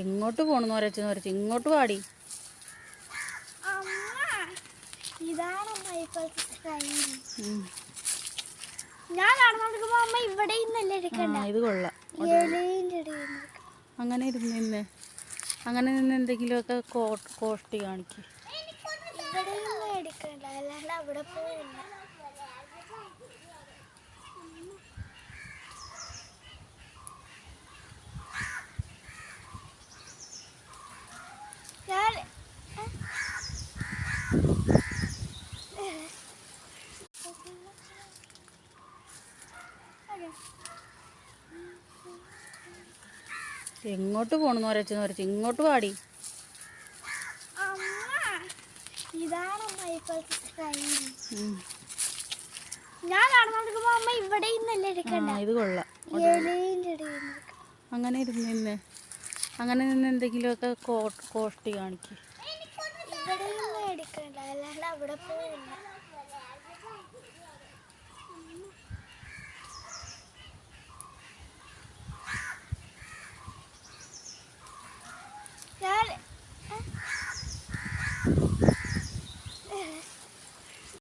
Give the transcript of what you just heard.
എങ്ങോട്ട് പോണെന്ന് വരച്ച് ഇങ്ങോട്ട് പാടി. ഞാൻ നടന്നോണ്ടിരിക്കുമ്പോ അമ്മ ഇവിടെ ഇത് കൊള്ളാം. അങ്ങനെ ഇരുന്ന് അങ്ങനെ നിന്ന് എന്തെങ്കിലുമൊക്കെ കോഷ്ടി കാണിക്കും. അവിടെ പോയില്ല. എങ്ങോട്ട് പോണെന്ന് വരച്ച് ഇങ്ങോട്ട് പാടി. ഞാൻ നടന്നോണ്ടിരിക്കുമ്പോ അമ്മ ഇവിടെ ഇത് കൊള്ളാം. അങ്ങനെ ഇരുന്ന് അങ്ങനെ നിന്ന് എന്തെങ്കിലുമൊക്കെ കോഷ്ടി കാണിക്കും. ഇവിടെ അവിടെ പോയില്ല.